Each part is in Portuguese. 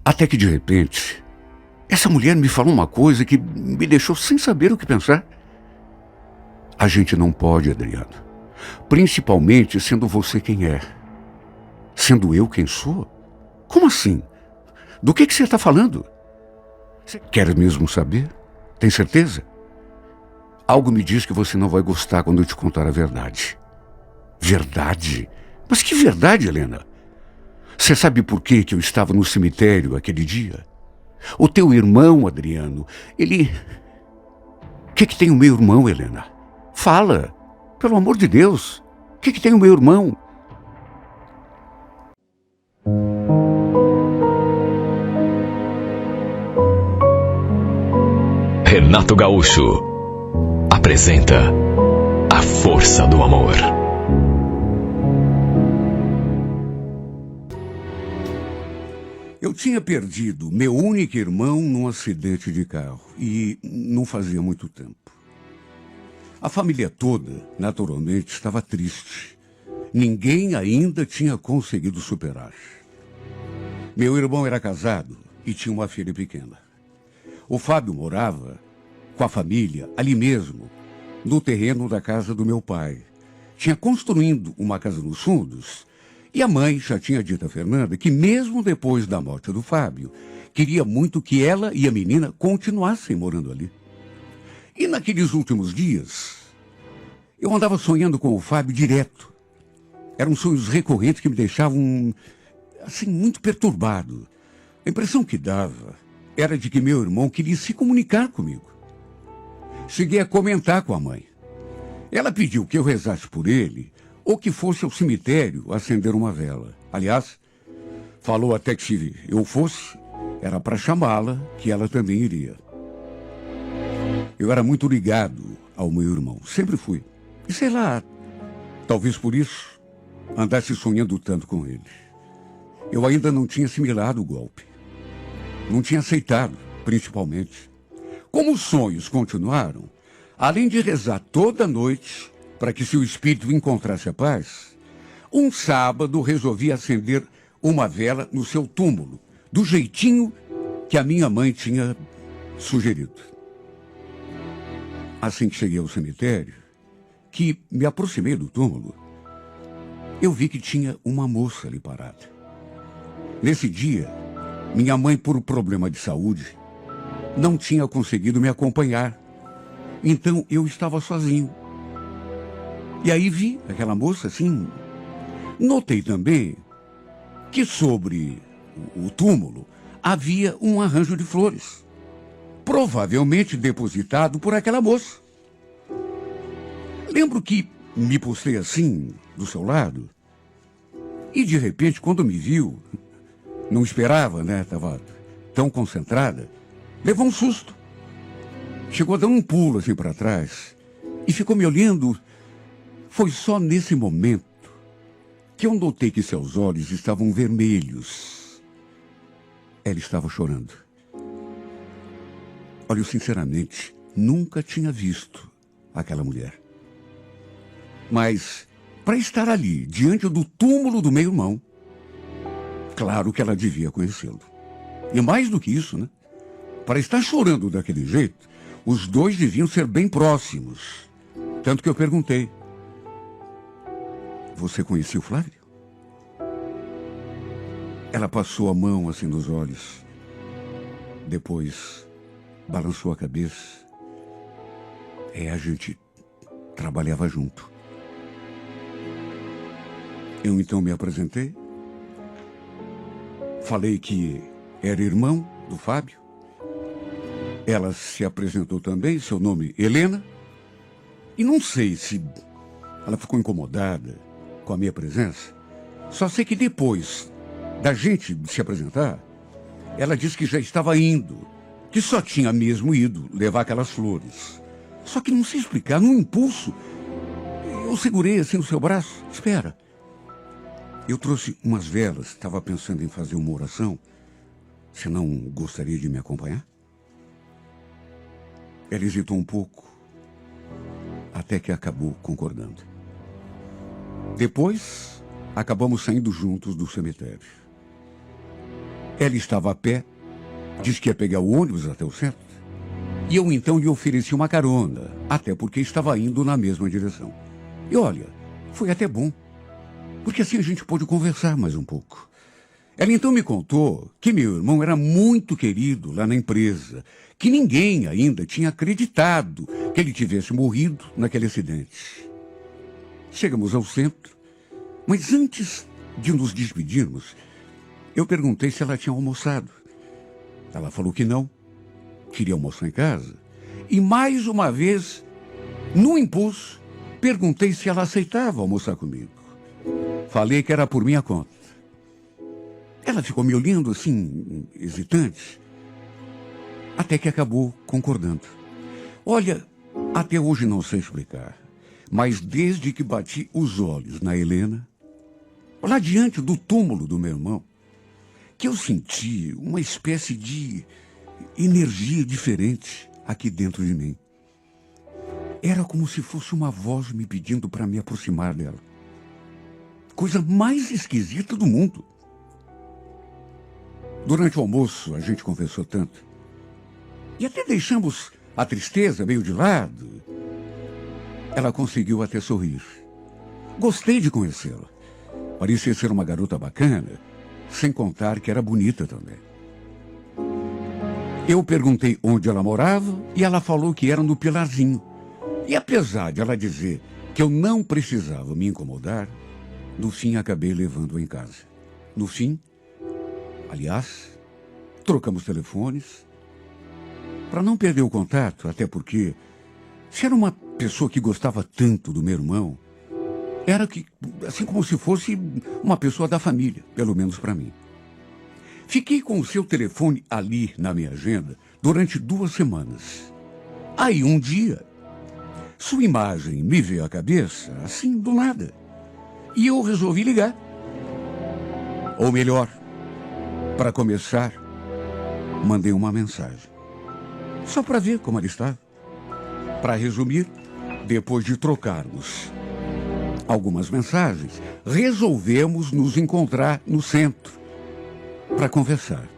Até que de repente, essa mulher me falou uma coisa que me deixou sem saber o que pensar. A gente não pode, Adriano. Principalmente sendo você quem é. Sendo eu quem sou? Como assim? Do que você está falando? Você quer mesmo saber? Tem certeza? Algo me diz que você não vai gostar quando eu te contar a verdade. Verdade? Mas que verdade, Helena? Você sabe por que eu estava no cemitério aquele dia? O teu irmão, Adriano, ele... O que tem o meu irmão, Helena? Fala! Pelo amor de Deus! O que tem o meu irmão? Renato Gaúcho apresenta A Força do Amor. Eu tinha perdido meu único irmão num acidente de carro e não fazia muito tempo. A família toda, naturalmente, estava triste. Ninguém ainda tinha conseguido superar. Meu irmão era casado e tinha uma filha pequena. O Fábio morava com a família ali mesmo, no terreno da casa do meu pai. Tinha construindo uma casa nos fundos e a mãe já tinha dito a Fernanda que mesmo depois da morte do Fábio, queria muito que ela e a menina continuassem morando ali. E naqueles últimos dias, eu andava sonhando com o Fábio direto. Eram sonhos recorrentes que me deixavam, assim, muito perturbado. A impressão que dava era de que meu irmão queria se comunicar comigo. Cheguei a comentar com a mãe. Ela pediu que eu rezasse por ele ou que fosse ao cemitério acender uma vela. Aliás, falou até que se eu fosse, era para chamá-la, que ela também iria. Eu era muito ligado ao meu irmão, sempre fui. E sei lá, talvez por isso andasse sonhando tanto com ele. Eu ainda não tinha assimilado o golpe. Não tinha aceitado, principalmente. Como os sonhos continuaram, além de rezar toda noite para que seu espírito encontrasse a paz, um sábado resolvi acender uma vela no seu túmulo, do jeitinho que a minha mãe tinha sugerido. Assim que cheguei ao cemitério, que me aproximei do túmulo, eu vi que tinha uma moça ali parada. Nesse dia, minha mãe, por problema de saúde, não tinha conseguido me acompanhar. Então eu estava sozinho. E aí vi aquela moça assim. Notei também que sobre o túmulo havia um arranjo de flores, provavelmente depositado por aquela moça. Lembro que me postei assim, do seu lado, e de repente, quando me viu, não esperava, né? Estava tão concentrada, levou um susto. Chegou a dar um pulo assim para trás e ficou me olhando. Foi só nesse momento que eu notei que seus olhos estavam vermelhos. Ela estava chorando. Olha, eu sinceramente nunca tinha visto aquela mulher. Mas, para estar ali, diante do túmulo do meu irmão, claro que ela devia conhecê-lo. E mais do que isso, né? Para estar chorando daquele jeito, os dois deviam ser bem próximos. Tanto que eu perguntei: você conhecia o Flávio? Ela passou a mão assim nos olhos. Depois balançou a cabeça. A gente trabalhava junto. Eu então me apresentei. Falei que era irmão do Fábio. Ela se apresentou também, seu nome Helena. E não sei se ela ficou incomodada com a minha presença. Só sei que depois da gente se apresentar, ela disse que já estava indo, que só tinha mesmo ido levar aquelas flores. Só que não sei explicar, num impulso, eu segurei assim no seu braço. Espera. Eu trouxe umas velas, estava pensando em fazer uma oração. Você não gostaria de me acompanhar? Ela hesitou um pouco, até que acabou concordando. Depois, acabamos saindo juntos do cemitério. Ela estava a pé, disse que ia pegar o ônibus até o centro. E eu então lhe ofereci uma carona, até porque estava indo na mesma direção. E olha, foi até bom, porque assim a gente pôde conversar mais um pouco. Ela então me contou que meu irmão era muito querido lá na empresa, que ninguém ainda tinha acreditado que ele tivesse morrido naquele acidente. Chegamos ao centro, mas antes de nos despedirmos, eu perguntei se ela tinha almoçado. Ela falou que não, queria almoçar em casa. E mais uma vez, no impulso, perguntei se ela aceitava almoçar comigo. Falei que era por minha conta. Ela ficou me olhando assim, hesitante, até que acabou concordando. Olha, até hoje não sei explicar, mas desde que bati os olhos na Helena, lá diante do túmulo do meu irmão, que eu senti uma espécie de energia diferente aqui dentro de mim. Era como se fosse uma voz me pedindo para me aproximar dela. Coisa mais esquisita do mundo. Durante o almoço, a gente conversou tanto. E até deixamos a tristeza meio de lado. Ela conseguiu até sorrir. Gostei de conhecê-la. Parecia ser uma garota bacana, sem contar que era bonita também. Eu perguntei onde ela morava e ela falou que era no Pilarzinho. E apesar de ela dizer que eu não precisava me incomodar, no fim acabei levando-a em casa. No fim, aliás, trocamos telefones para não perder o contato, até porque se era uma pessoa que gostava tanto do meu irmão, era que, assim como se fosse uma pessoa da família, pelo menos para mim. Fiquei com o seu telefone ali na minha agenda durante 2 semanas. Aí um dia, sua imagem me veio à cabeça, assim, do nada. E eu resolvi ligar. Ou melhor, para começar, mandei uma mensagem. Só para ver como ela estava. Para resumir, depois de trocarmos algumas mensagens, resolvemos nos encontrar no centro para conversar.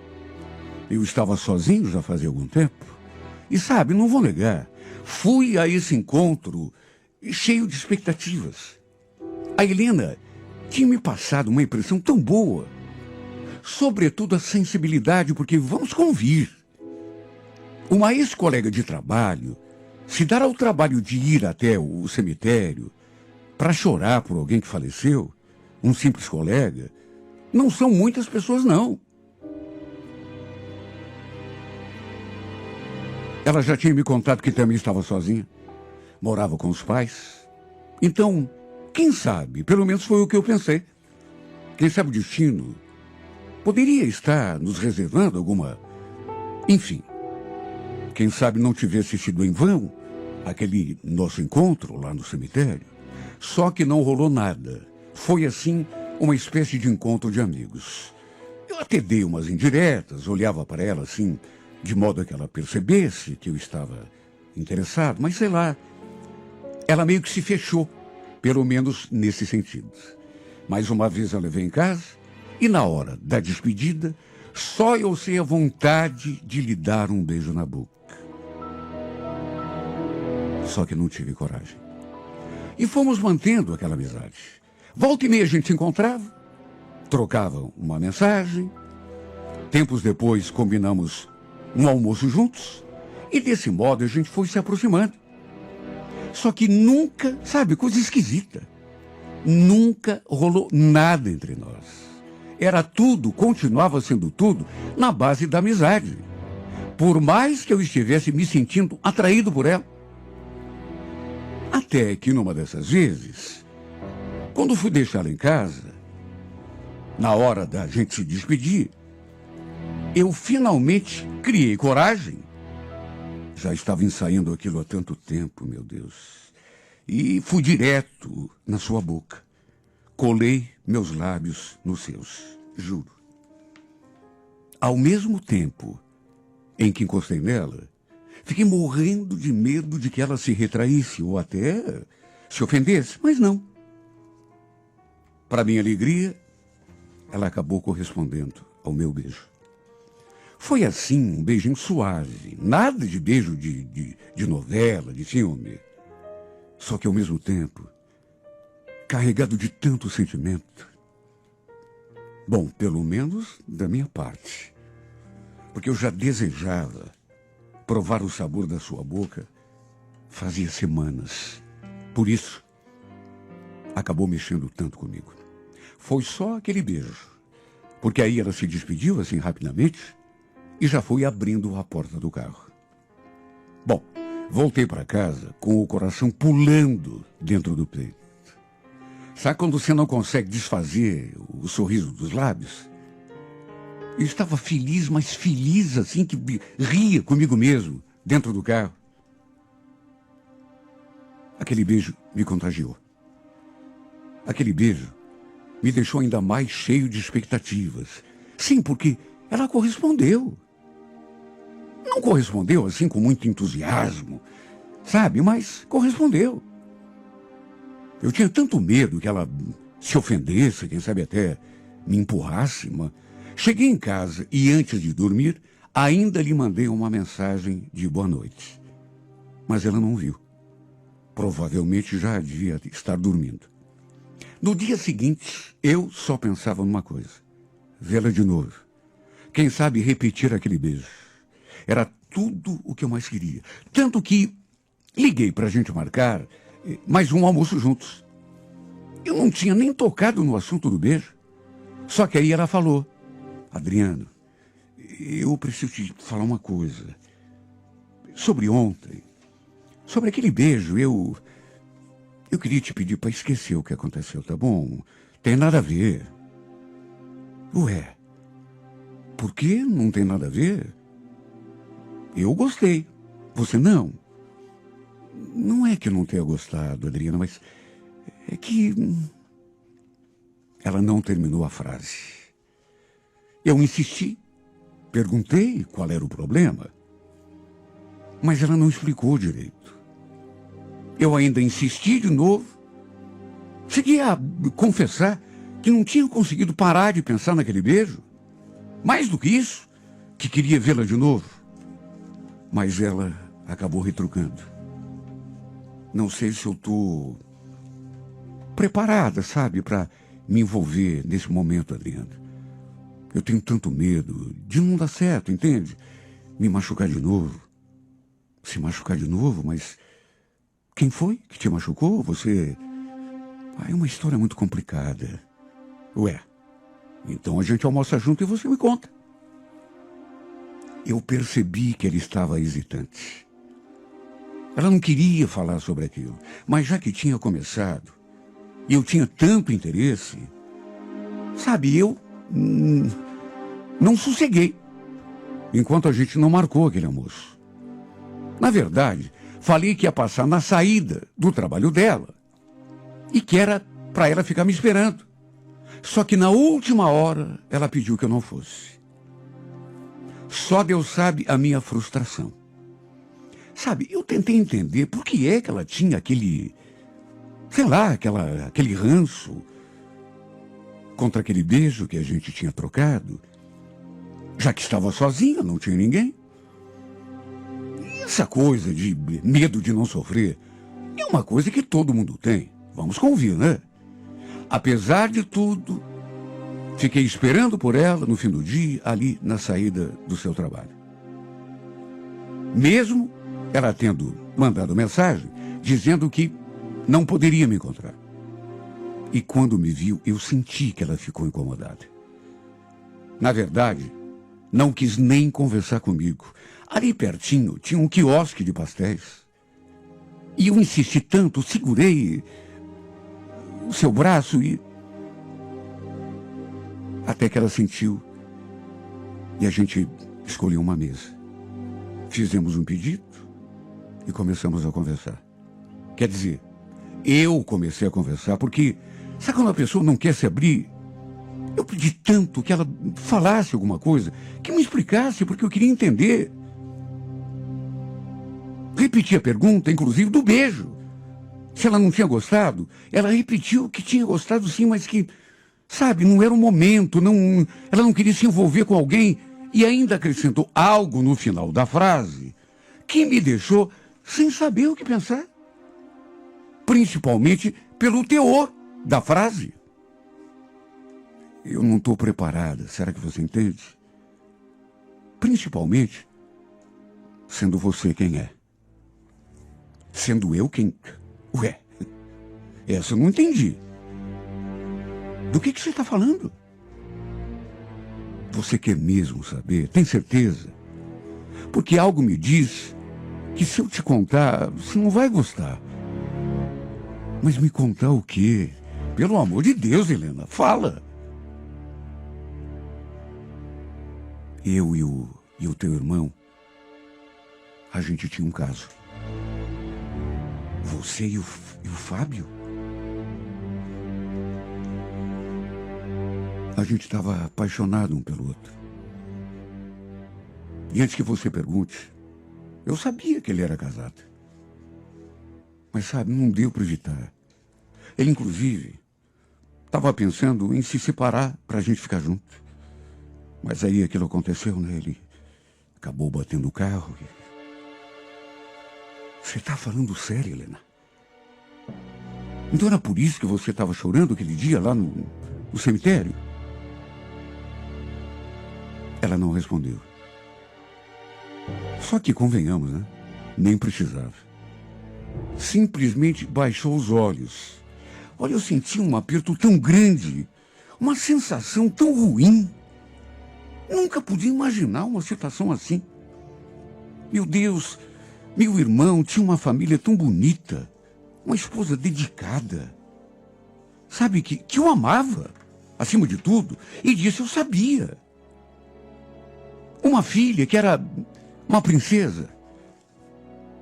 Eu estava sozinho já fazia algum tempo. E sabe, não vou negar, fui a esse encontro cheio de expectativas. A Helena tinha me passado uma impressão tão boa. Sobretudo a sensibilidade, porque vamos convir. Uma ex-colega de trabalho se dar ao trabalho de ir até o cemitério para chorar por alguém que faleceu, um simples colega, não são muitas pessoas, não. Ela já tinha me contado que também estava sozinha, morava com os pais. Então, quem sabe, pelo menos foi o que eu pensei. Quem sabe o destino poderia estar nos reservando alguma... Enfim, quem sabe não tivesse sido em vão aquele nosso encontro lá no cemitério. Só que não rolou nada. Foi assim uma espécie de encontro de amigos. Eu até dei umas indiretas, olhava para ela assim, de modo que ela percebesse que eu estava interessado, mas sei lá, ela meio que se fechou, pelo menos nesse sentido. Mais uma vez eu levei em casa e na hora da despedida, só eu sei a vontade de lhe dar um beijo na boca. Só que não tive coragem. E fomos mantendo aquela amizade. Volta e meia a gente se encontrava, trocava uma mensagem. Tempos depois combinamos um almoço juntos. E desse modo a gente foi se aproximando. Só que nunca, sabe, coisa esquisita. Nunca rolou nada entre nós. Era tudo, continuava sendo tudo, na base da amizade. Por mais que eu estivesse me sentindo atraído por ela. Até que numa dessas vezes, quando fui deixá-la em casa, na hora da gente se despedir, eu finalmente criei coragem. Já estava ensaiando aquilo há tanto tempo, meu Deus. E fui direto na sua boca. Colei meus lábios nos seus, juro. Ao mesmo tempo em que encostei nela, fiquei morrendo de medo de que ela se retraísse ou até se ofendesse, mas não. Para minha alegria, ela acabou correspondendo ao meu beijo. Foi assim, um beijinho suave. Nada de beijo de novela, de filme. Só que ao mesmo tempo, carregado de tanto sentimento. Bom, pelo menos da minha parte. Porque eu já desejava provar o sabor da sua boca fazia semanas. Por isso, acabou mexendo tanto comigo. Foi só aquele beijo. Porque aí ela se despediu assim rapidamente e já foi abrindo a porta do carro. Bom, voltei para casa com o coração pulando dentro do peito. Sabe quando você não consegue desfazer o sorriso dos lábios? Eu estava feliz, mas feliz assim, que ria comigo mesmo, dentro do carro. Aquele beijo me contagiou. Aquele beijo me deixou ainda mais cheio de expectativas. Sim, porque ela correspondeu. Não correspondeu assim com muito entusiasmo, sabe? Mas correspondeu. Eu tinha tanto medo que ela se ofendesse, quem sabe até me empurrasse. Mas cheguei em casa e antes de dormir, ainda lhe mandei uma mensagem de boa noite. Mas ela não viu. Provavelmente já devia estar dormindo. No dia seguinte, eu só pensava numa coisa. Vê-la de novo. Quem sabe repetir aquele beijo. Era tudo o que eu mais queria. Tanto que liguei para a gente marcar mais um almoço juntos. Eu não tinha nem tocado no assunto do beijo. Só que aí ela falou: Adriano, eu preciso te falar uma coisa. Sobre ontem, sobre aquele beijo, eu queria te pedir para esquecer o que aconteceu, tá bom? Tem nada a ver. Ué, por que não tem nada a ver? Eu gostei. Você não? Não é que eu não tenha gostado, Adriana, mas é que ela não terminou a frase. Eu insisti, perguntei qual era o problema, mas ela não explicou direito. Eu ainda insisti de novo, cheguei a confessar que não tinha conseguido parar de pensar naquele beijo. Mais do que isso, que queria vê-la de novo. Mas ela acabou retrucando. Não sei se eu estou preparada, sabe, para me envolver nesse momento, Adriana. Eu tenho tanto medo de não dar certo, entende? Me machucar de novo. Se machucar de novo, mas quem foi que te machucou? Você... é uma história muito complicada. Ué, então a gente almoça junto e você me conta. Eu percebi que ela estava hesitante. Ela não queria falar sobre aquilo, mas já que tinha começado, e eu tinha tanto interesse, sabe, eu não sosseguei, enquanto a gente não marcou aquele almoço. Na verdade, falei que ia passar na saída do trabalho dela, e que era para ela ficar me esperando. Só que na última hora, ela pediu que eu não fosse. Só Deus sabe a minha frustração. Sabe, eu tentei entender por que é que ela tinha aquele, sei lá, aquele ranço contra aquele beijo que a gente tinha trocado, já que estava sozinha, não tinha ninguém. E essa coisa de medo de não sofrer é uma coisa que todo mundo tem. Vamos convir, né? Apesar de tudo, fiquei esperando por ela no fim do dia, ali na saída do seu trabalho. Mesmo ela tendo mandado mensagem dizendo que não poderia me encontrar. E quando me viu, eu senti que ela ficou incomodada. Na verdade, não quis nem conversar comigo. Ali pertinho tinha um quiosque de pastéis. E eu insisti tanto, segurei o seu braço e... até que ela sentiu. E a gente escolheu uma mesa. Fizemos um pedido e começamos a conversar. Quer dizer, eu comecei a conversar porque, sabe quando a pessoa não quer se abrir? Eu pedi tanto que ela falasse alguma coisa, que me explicasse, porque eu queria entender. Repeti a pergunta, inclusive, do beijo. Se ela não tinha gostado, ela repetiu que tinha gostado sim, mas que, sabe, não era o momento, ela não queria se envolver com alguém E ainda acrescentou algo no final da frase que me deixou sem saber o que pensar. Principalmente pelo teor da frase. Eu não estou preparada, será que você entende? Principalmente sendo você quem é. Sendo eu quem... Ué, essa eu não entendi. Do que você está falando? Você quer mesmo saber? Tem certeza? Porque algo me diz que se eu te contar, você não vai gostar. Mas me contar o quê? Pelo amor de Deus, Helena, fala. Eu e o teu irmão, a gente tinha um caso. Você e o Fábio? A gente estava apaixonado um pelo outro. E antes que você pergunte, eu sabia que ele era casado. Mas, sabe, não deu para evitar. Ele, inclusive, estava pensando em se separar para a gente ficar junto. Mas aí aquilo aconteceu, né? Ele acabou batendo o carro. Você está falando sério, Helena? Então era por isso que você estava chorando aquele dia lá no cemitério? Ela não respondeu. Só que, convenhamos, né? Nem precisava. Simplesmente baixou os olhos. Olha, eu senti um aperto tão grande, uma sensação tão ruim. Nunca podia imaginar uma situação assim. Meu Deus, meu irmão tinha uma família tão bonita, uma esposa dedicada. Sabe, que eu amava, acima de tudo, e disso eu sabia. Uma filha que era uma princesa.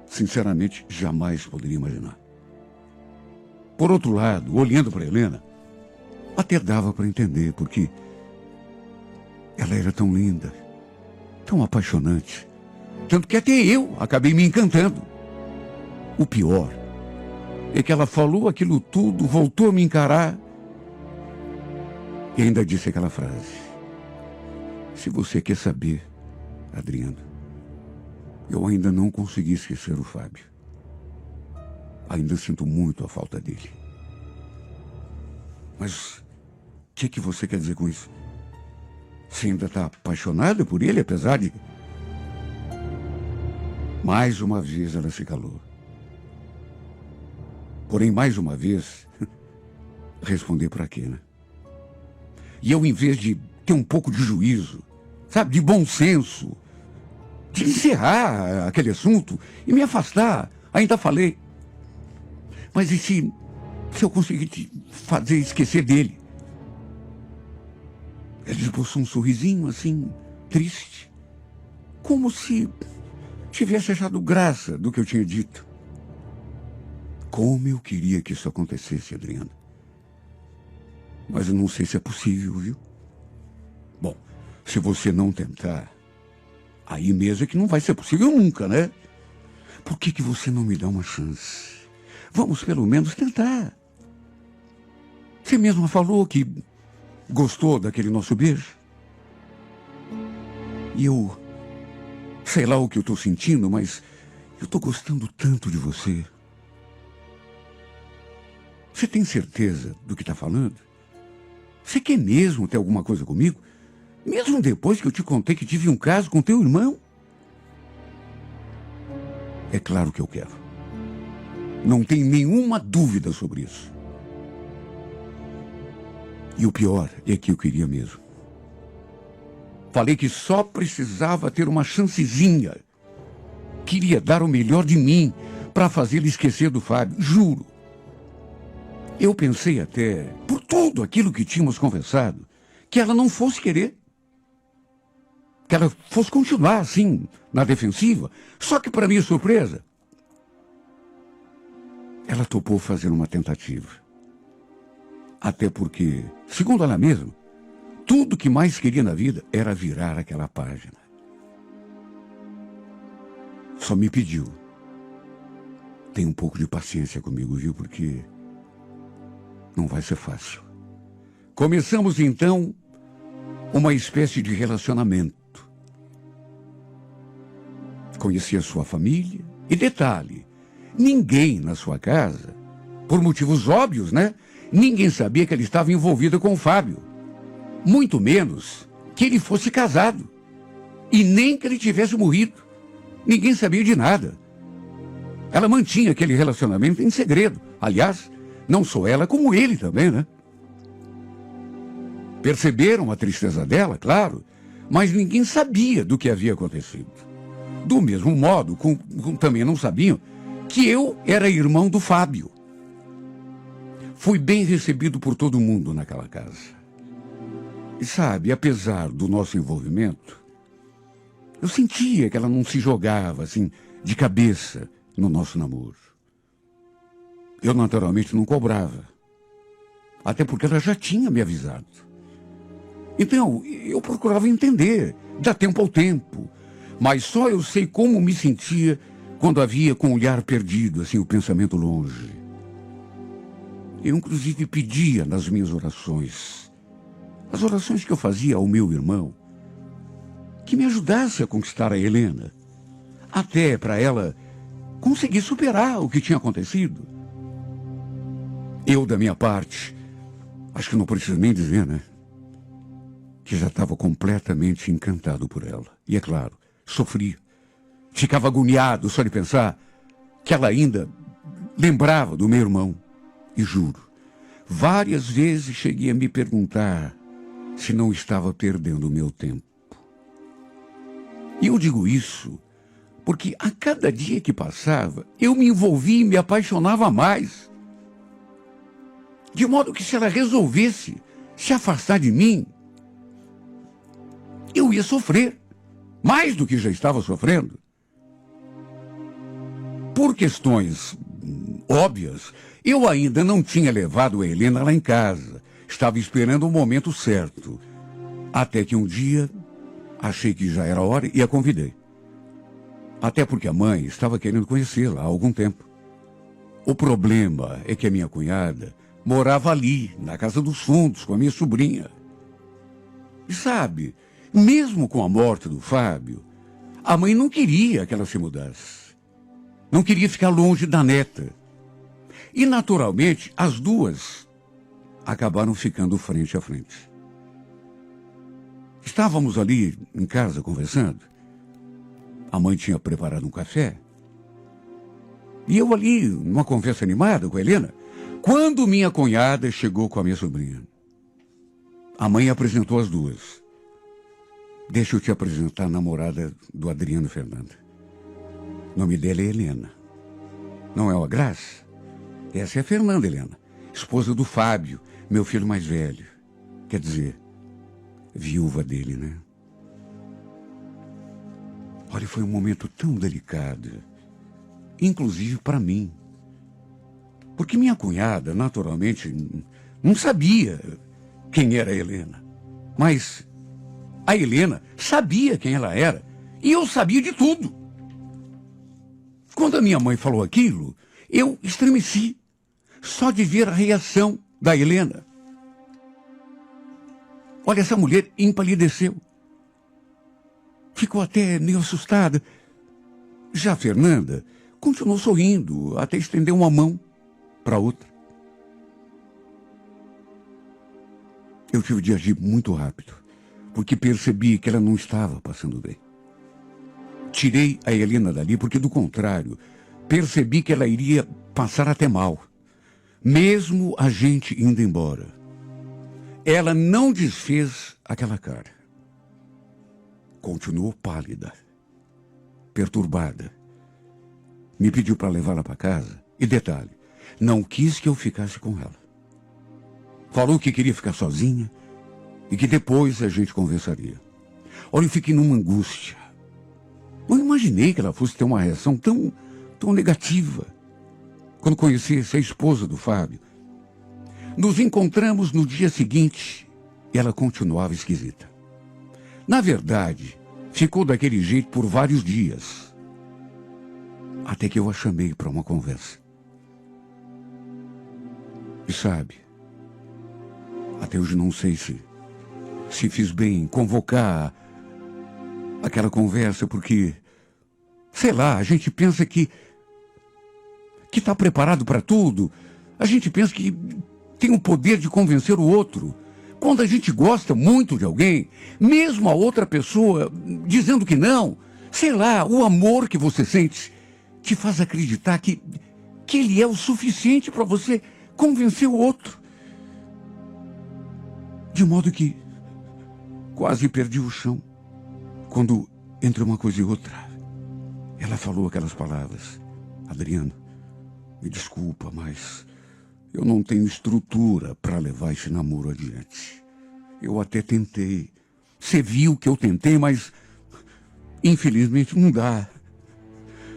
Sinceramente, jamais poderia imaginar. Por outro lado, olhando para Helena, até dava para entender, porque ela era tão linda, tão apaixonante, tanto que até eu acabei me encantando. O pior é que ela falou aquilo tudo, voltou a me encarar e ainda disse aquela frase: se você quer saber, Adriana, eu ainda não consegui esquecer o Fábio. Ainda sinto muito a falta dele. Mas o que você quer dizer com isso? Você ainda está apaixonada por ele, apesar de... Mais uma vez ela se calou. Porém, mais uma vez, responder para quê, né? E eu, em vez de ter um pouco de juízo, sabe, de bom senso, de encerrar aquele assunto e me afastar, ainda falei: mas e se eu conseguir te fazer esquecer dele? Ele esboçou um sorrisinho assim, triste, como se tivesse achado graça do que eu tinha dito. Como eu queria que isso acontecesse, Adriana. Mas eu não sei se é possível, viu? Bom, se você não tentar, aí mesmo é que não vai ser possível nunca, né? Por que você não me dá uma chance? Vamos pelo menos tentar. Você mesma falou que gostou daquele nosso beijo. E eu... sei lá o que eu estou sentindo, mas eu estou gostando tanto de você. Você tem certeza do que está falando? Você quer mesmo ter alguma coisa comigo? Mesmo depois que eu te contei que tive um caso com teu irmão? É claro que eu quero. Não tem nenhuma dúvida sobre isso. E o pior é que eu queria mesmo. Falei que só precisava ter uma chancezinha. Queria dar o melhor de mim para fazer ele esquecer do Fábio, juro. Eu pensei até, por tudo aquilo que tínhamos conversado, que ela não fosse querer. Que ela fosse continuar assim, na defensiva. Só que, para minha surpresa, ela topou fazer uma tentativa. Até porque, segundo ela mesma, tudo que mais queria na vida era virar aquela página. Só me pediu: tenha um pouco de paciência comigo, viu? Porque não vai ser fácil. Começamos, então, uma espécie de relacionamento. Conhecia sua família. E detalhe, ninguém na sua casa, por motivos óbvios, né? Ninguém sabia que ele estava envolvido com o Fábio. Muito menos que ele fosse casado. E nem que ele tivesse morrido. Ninguém sabia de nada. Ela mantinha aquele relacionamento em segredo. Aliás, não só ela, como ele também, né? Perceberam a tristeza dela, claro, mas ninguém sabia do que havia acontecido. Do mesmo modo, também não sabiam que eu era irmão do Fábio. Fui bem recebido por todo mundo naquela casa. E sabe, apesar do nosso envolvimento, eu sentia que ela não se jogava, assim, de cabeça no nosso namoro. Eu, naturalmente, não cobrava. Até porque ela já tinha me avisado. Então, eu procurava entender, dar tempo ao tempo. Mas só eu sei como me sentia quando havia com o olhar perdido, assim, o pensamento longe. Eu, inclusive, pedia nas minhas orações, as orações que eu fazia ao meu irmão, que me ajudasse a conquistar a Helena, até para ela conseguir superar o que tinha acontecido. Eu, da minha parte, acho que não preciso nem dizer, né? Que já estava completamente encantado por ela. E é claro, sofria. Ficava agoniado só de pensar que ela ainda lembrava do meu irmão. E juro, várias vezes cheguei a me perguntar se não estava perdendo o meu tempo. E eu digo isso porque a cada dia que passava, eu me envolvia e me apaixonava mais. De modo que se ela resolvesse se afastar de mim, eu ia sofrer, mais do que já estava sofrendo. Por questões óbvias, eu ainda não tinha levado a Helena lá em casa. Estava esperando o momento certo. Até que um dia, achei que já era hora e a convidei. Até porque a mãe estava querendo conhecê-la há algum tempo. O problema é que a minha cunhada morava ali, na casa dos fundos, com a minha sobrinha. E sabe, mesmo com a morte do Fábio, a mãe não queria que ela se mudasse. Não queria ficar longe da neta. E, naturalmente, as duas acabaram ficando frente a frente. Estávamos ali em casa conversando. A mãe tinha preparado um café. E eu ali, numa conversa animada com a Helena, quando minha cunhada chegou com a minha sobrinha. A mãe apresentou as duas. Deixa eu te apresentar a namorada do Adriano Fernando. O nome dela é Helena. Não é uma graça? Essa é a Fernanda, Helena, esposa do Fábio, meu filho mais velho. Quer dizer, viúva dele, né? Olha, foi um momento tão delicado, inclusive para mim. Porque minha cunhada, naturalmente, não sabia quem era a Helena. Mas a Helena sabia quem ela era e eu sabia de tudo. Quando a minha mãe falou aquilo, eu estremeci, só de ver a reação da Helena. Olha, essa mulher empalideceu. Ficou até meio assustada. Já a Fernanda continuou sorrindo, até estender uma mão para outra. Eu tive de agir muito rápido, porque percebi que ela não estava passando bem. Tirei a Helena dali porque, do contrário, percebi que ela iria passar até mal, mesmo a gente indo embora. Ela não desfez aquela cara. Continuou pálida, perturbada. Me pediu para levá-la para casa e, detalhe, não quis que eu ficasse com ela. Falou que queria ficar sozinha e que depois a gente conversaria. Olha, eu fiquei numa angústia. Não imaginei que ela fosse ter uma reação tão negativa quando conhecesse a esposa do Fábio. Nos encontramos no dia seguinte e ela continuava esquisita. Na verdade, ficou daquele jeito por vários dias. Até que eu a chamei para uma conversa. E sabe, até hoje não sei se fiz bem em convocar aquela conversa, porque Sei lá, a gente pensa que está preparado para tudo. A gente pensa que tem o poder de convencer o outro. Quando a gente gosta muito de alguém, mesmo a outra pessoa dizendo que não, sei lá, o amor que você sente te faz acreditar que ele é o suficiente para você convencer o outro. De modo que quase perdi o chão quando, entre uma coisa e outra, ela falou aquelas palavras. Adriano, me desculpa, mas eu não tenho estrutura para levar esse namoro adiante. Eu até tentei. Você viu que eu tentei, mas infelizmente não dá.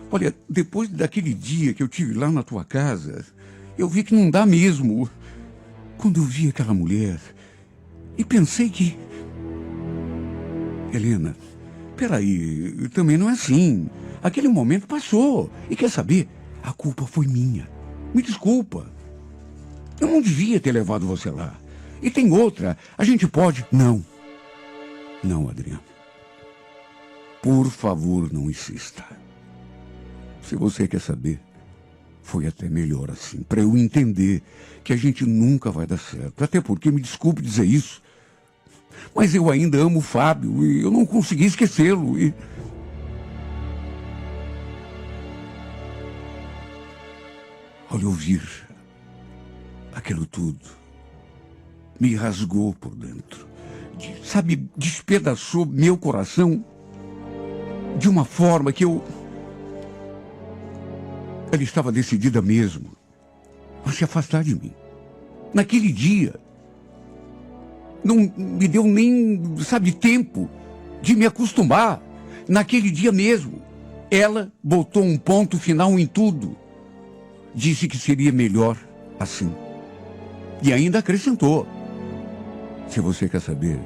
Olha, depois daquele dia que eu tive lá na tua casa, eu vi que não dá mesmo. Quando eu vi aquela mulher e pensei que... Helena, peraí, também não é assim. Aquele momento passou. E quer saber? A culpa foi minha. Me desculpa. Eu não devia ter levado você lá. E tem outra. A gente pode... Não. Não, Adriano. Por favor, não insista. Se você quer saber, foi até melhor assim. Para eu entender que a gente nunca vai dar certo. Até porque, me desculpe dizer isso, mas eu ainda amo o Fábio e eu não consegui esquecê-lo. Olha, ouvir aquilo tudo me rasgou por dentro. Sabe, despedaçou meu coração de uma forma que ela estava decidida mesmo a se afastar de mim. Naquele dia, não me deu nem, sabe, tempo de me acostumar. Naquele dia mesmo, ela botou um ponto final em tudo. Disse que seria melhor assim. E ainda acrescentou: se você quer saber,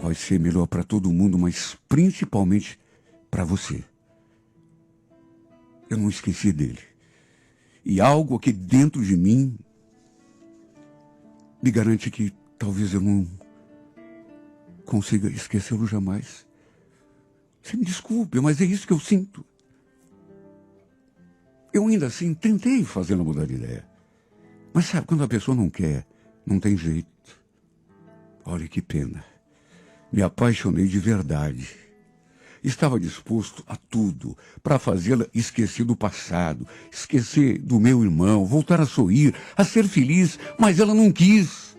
vai ser melhor para todo mundo, mas principalmente para você. Eu não esqueci dele. E algo aqui dentro de mim me garante que talvez eu não consiga esquecê-lo jamais. Você me desculpe, mas é isso que eu sinto. Eu ainda assim tentei fazê-la mudar de ideia. Mas sabe, quando a pessoa não quer, não tem jeito. Olha que pena. Me apaixonei de verdade. Estava disposto a tudo para fazê-la esquecer do passado, esquecer do meu irmão, voltar a sorrir, a ser feliz, mas ela não quis.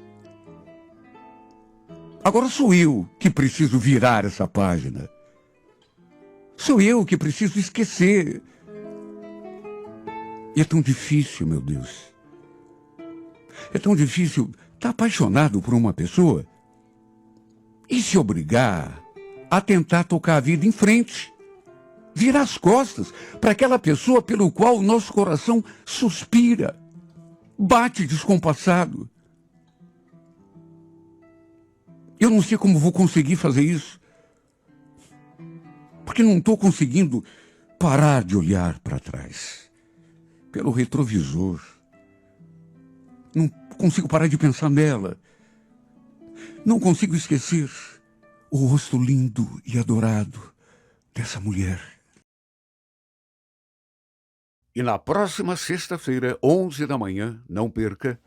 Agora sou eu que preciso virar essa página. Sou eu que preciso esquecer. E é tão difícil, meu Deus. É tão difícil estar apaixonado por uma pessoa e se obrigar a tentar tocar a vida em frente. Virar as costas para aquela pessoa pelo qual o nosso coração suspira, bate descompassado. Eu não sei como vou conseguir fazer isso, porque não estou conseguindo parar de olhar para trás, pelo retrovisor. Não consigo parar de pensar nela. Não consigo esquecer o rosto lindo e adorado dessa mulher. E na próxima sexta-feira, 11 da manhã, não perca.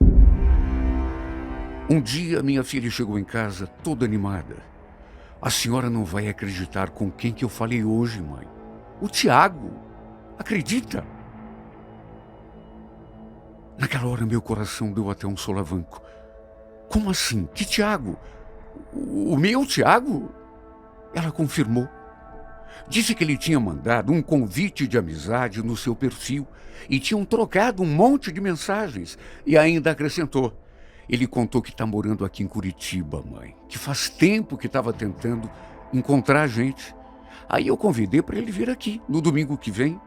Um dia minha filha chegou em casa toda animada. A senhora não vai acreditar com quem que eu falei hoje, mãe. O Tiago. Acredita? Naquela hora meu coração deu até um solavanco. Como assim? Que Tiago? O meu Tiago? Ela confirmou. Disse que ele tinha mandado um convite de amizade no seu perfil e tinham trocado um monte de mensagens. E ainda acrescentou: ele contou que está morando aqui em Curitiba, mãe, que faz tempo que estava tentando encontrar a gente. Aí eu convidei para ele vir aqui no domingo que vem.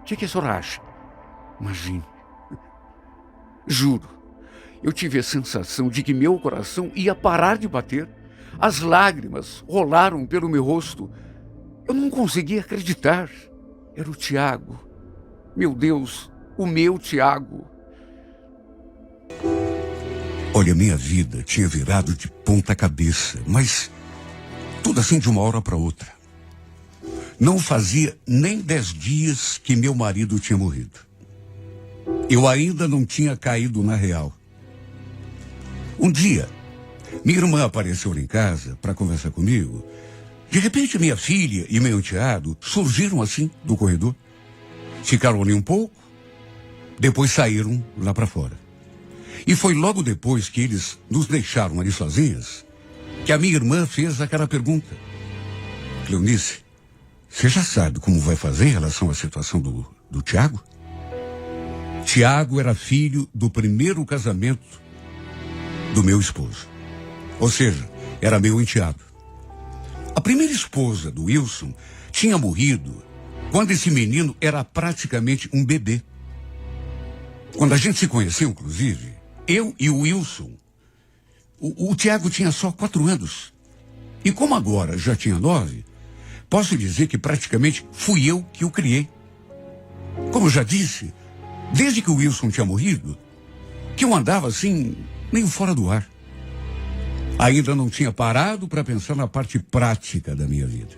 O que a senhora acha? Imagine. Juro, eu tive a sensação de que meu coração ia parar de bater. As lágrimas rolaram pelo meu rosto. Eu não conseguia acreditar. Era o Tiago. Meu Deus, o meu Tiago. Olha, minha vida tinha virado de ponta cabeça, mas tudo assim de uma hora para outra. Não fazia nem 10 dias que meu marido tinha morrido. Eu ainda não tinha caído na real. Um dia, minha irmã apareceu lá em casa para conversar comigo. De repente, minha filha e meu enteado surgiram assim do corredor. Ficaram ali um pouco, depois saíram lá para fora. E foi logo depois que eles nos deixaram ali sozinhas que a minha irmã fez aquela pergunta. Cleonice, você já sabe como vai fazer em relação à situação do Tiago? Tiago era filho do primeiro casamento do meu esposo. Ou seja, era meu enteado. A primeira esposa do Wilson tinha morrido quando esse menino era praticamente um bebê. Quando a gente se conheceu, inclusive, eu e o Wilson, o Tiago tinha só 4 anos. E como agora já tinha 9, posso dizer que praticamente fui eu que o criei. Como eu já disse, desde que o Wilson tinha morrido, que eu andava assim, meio fora do ar. Ainda não tinha parado para pensar na parte prática da minha vida.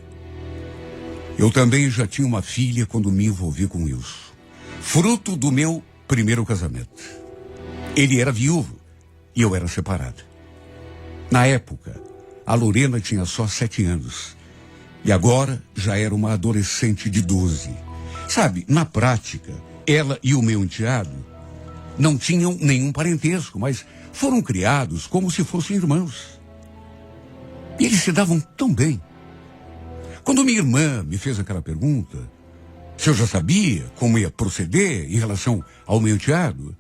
Eu também já tinha uma filha quando me envolvi com o Wilson, fruto do meu primeiro casamento. Ele era viúvo e eu era separado. Na época, a Lorena tinha só 7 anos e agora já era uma adolescente de 12. Sabe, na prática, ela e o meu enteado não tinham nenhum parentesco, mas foram criados como se fossem irmãos. E eles se davam tão bem. Quando minha irmã me fez aquela pergunta, se eu já sabia como ia proceder em relação ao meu enteado,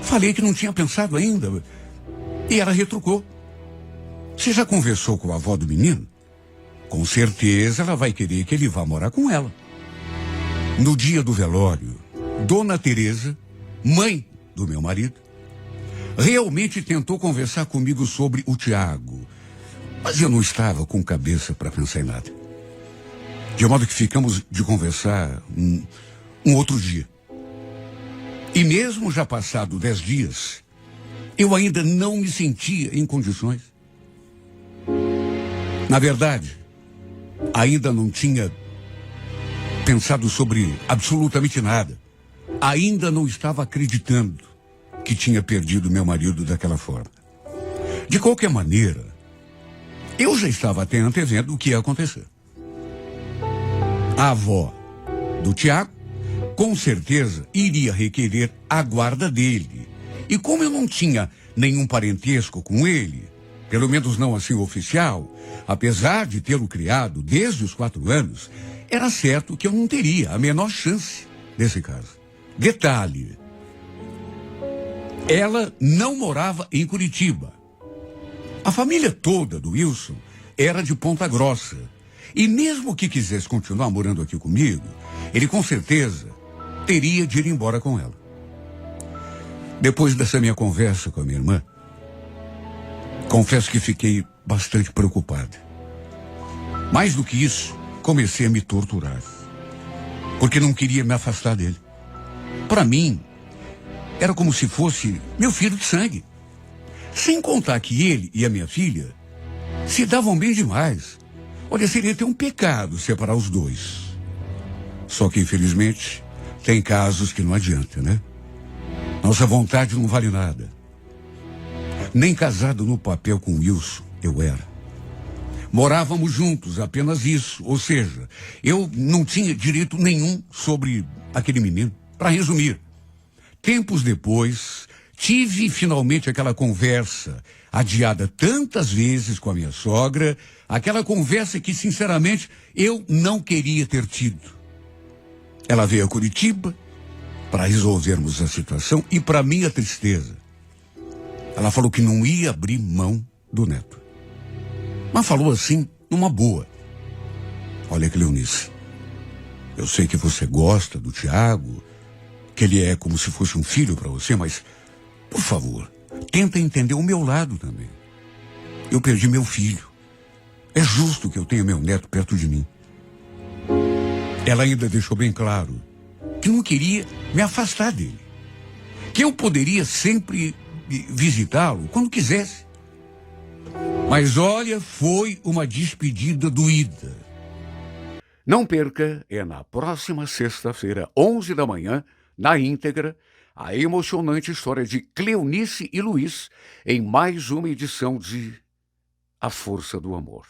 falei que não tinha pensado ainda. E ela retrucou. Você já conversou com a avó do menino? Com certeza ela vai querer que ele vá morar com ela. No dia do velório, Dona Teresa, mãe do meu marido, realmente tentou conversar comigo sobre o Tiago, mas eu não estava com cabeça para pensar em nada. De modo que ficamos de conversar um outro dia. E mesmo já passado 10 dias, eu ainda não me sentia em condições. Na verdade, ainda não tinha pensado sobre absolutamente nada. Ainda não estava acreditando que tinha perdido meu marido daquela forma. De qualquer maneira, eu já estava até antevendo o que ia acontecer. A avó do Tiago, com certeza, iria requerer a guarda dele. E como eu não tinha nenhum parentesco com ele, pelo menos não assim oficial, apesar de tê-lo criado desde os 4 anos, era certo que eu não teria a menor chance nesse caso. Detalhe, ela não morava em Curitiba. A família toda do Wilson era de Ponta Grossa. E mesmo que quisesse continuar morando aqui comigo, ele com certeza teria de ir embora com ela. Depois dessa minha conversa com a minha irmã, confesso que fiquei bastante preocupado. Mais do que isso, comecei a me torturar, porque não queria me afastar dele. Para mim, era como se fosse meu filho de sangue. Sem contar que ele e a minha filha se davam bem demais. Olha, seria até um pecado separar os dois. Só que, infelizmente, tem casos que não adianta, né? Nossa vontade não vale nada. Nem casado no papel com Wilson eu era. Morávamos juntos, apenas isso. Ou seja, eu não tinha direito nenhum sobre aquele menino. Para resumir, tempos depois, tive finalmente aquela conversa adiada tantas vezes com a minha sogra, aquela conversa que, sinceramente, eu não queria ter tido. Ela veio a Curitiba para resolvermos a situação e, para minha tristeza, ela falou que não ia abrir mão do neto. Mas falou assim, numa boa. Olha, Cleonice, eu sei que você gosta do Tiago, que ele é como se fosse um filho para você, mas, por favor, tenta entender o meu lado também. Eu perdi meu filho. É justo que eu tenha meu neto perto de mim. Ela ainda deixou bem claro que não queria me afastar dele. Que eu poderia sempre visitá-lo quando quisesse. Mas olha, foi uma despedida doída. Não perca, é na próxima sexta-feira, 11 da manhã, na íntegra, a emocionante história de Cleonice e Luiz em mais uma edição de A Força do Amor.